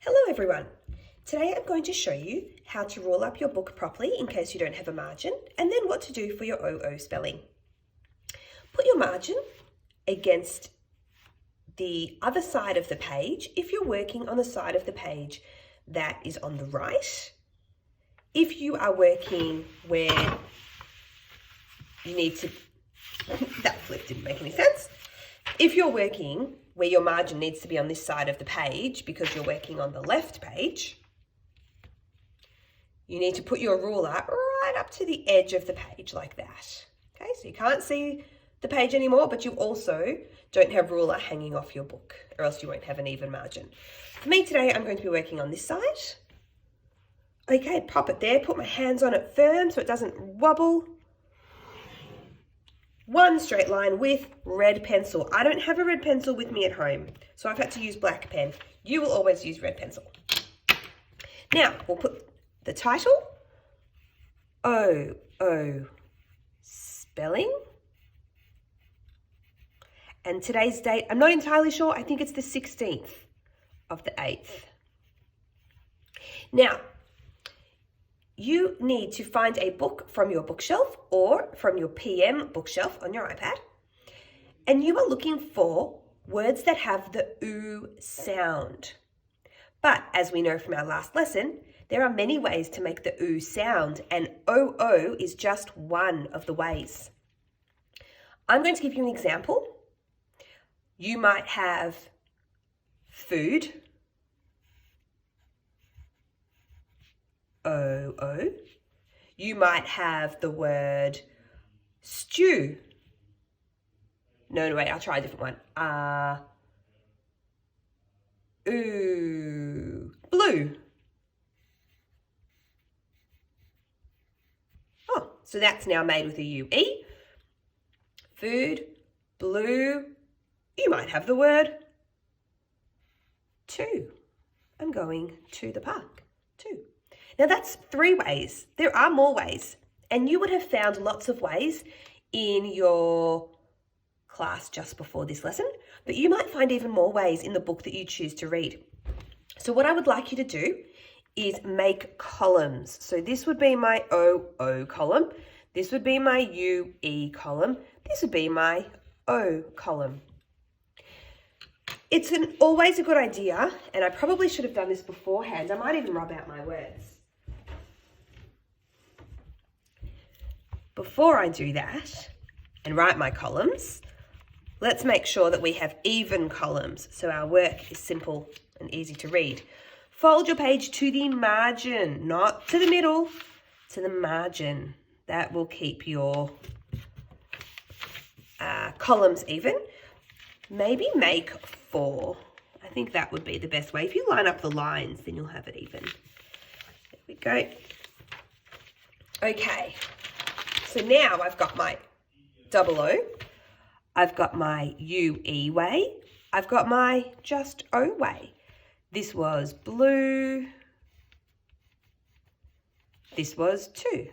Hello everyone. Today I'm going to show you how to roll up your book properly in case you don't have a margin, and then what to do for your OO spelling. Put your margin against the other side of the page if you're working on the side of the page that is on the right. If you are working where you need to, that flip didn't make any sense. If you're working where your margin needs to be on this side of the page because you're working on the left page, you need to put your ruler right up to the edge of the page like that. Okay, so you can't see the page anymore, but you also don't have ruler hanging off your book, or else you won't have an even margin. For me today, I'm going to be working on this side. Okay, pop it there, put my hands on it firm so it doesn't wobble. One straight line with red pencil. I don't have a red pencil with me at home, so I've had to use black pen. You will always use red pencil. Now, we'll put the title, OO spelling, and today's date, I'm not entirely sure, I think it's the 16th of the 8th. Now, you need to find a book from your bookshelf or from your PM bookshelf on your iPad, and you are looking for words that have the OO sound. But as we know from our last lesson, there are many ways to make the OO sound, and OO is just one of the ways. I'm going to give you an example. You might have food, OO. You might have the word stew. No, wait, I'll try a different one. Ooh, blue. Oh, so that's now made with a UE. Food, blue. You might have the word to. I'm going to the park, too. Now that's 3 ways. There are more ways, and you would have found lots of ways in your class just before this lesson, but you might find even more ways in the book that you choose to read. So what I would like you to do is make columns. So this would be my OO column. This would be my UE column. This would be my O column. It's always a good idea, and I probably should have done this beforehand. I might even rub out my words. Before I do that and write my columns, let's make sure that we have even columns so our work is simple and easy to read. Fold your page to the margin, not to the middle, to the margin. That will keep your columns even. Maybe make 4. I think that would be the best way. If you line up the lines, then you'll have it even. There we go. Okay. So now I've got my OO, I've got my UE way, I've got my just O way. This was blue, this was 2.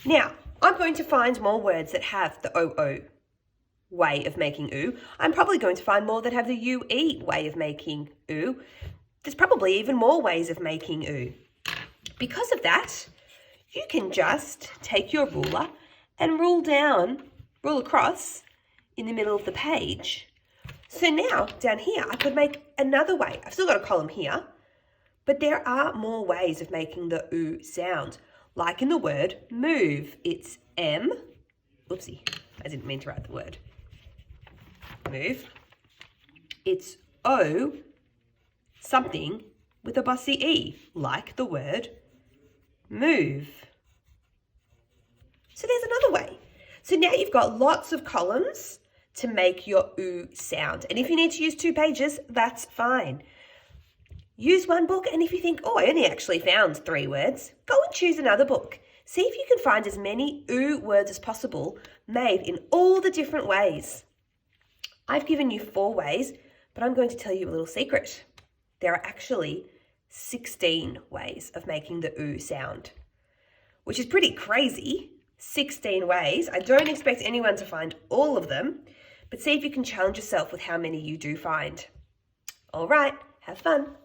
Now, I'm going to find more words that have the OO way of making OO. I'm probably going to find more that have the UE way of making OO. There's probably even more ways of making OO. Because of that, you can just take your ruler and rule across in the middle of the page. So now, down here, I could make another way. I've still got a column here, but there are more ways of making the OO sound. Like in the word move, it's M. Oopsie, I didn't mean to write the word. Move. It's O, something with a bossy E, like the word move. So there's another way. So now you've got lots of columns to make your OO sound. And if you need to use 2 pages, that's fine. Use one book, and if you think, oh, I only actually found 3 words, go and choose another book. See if you can find as many OO words as possible made in all the different ways. I've given you 4 ways, but I'm going to tell you a little secret. There are actually 16 ways of making the OO sound, which is pretty crazy. 16 ways. I don't expect anyone to find all of them, but see if you can challenge yourself with how many you do find. All right, Have fun.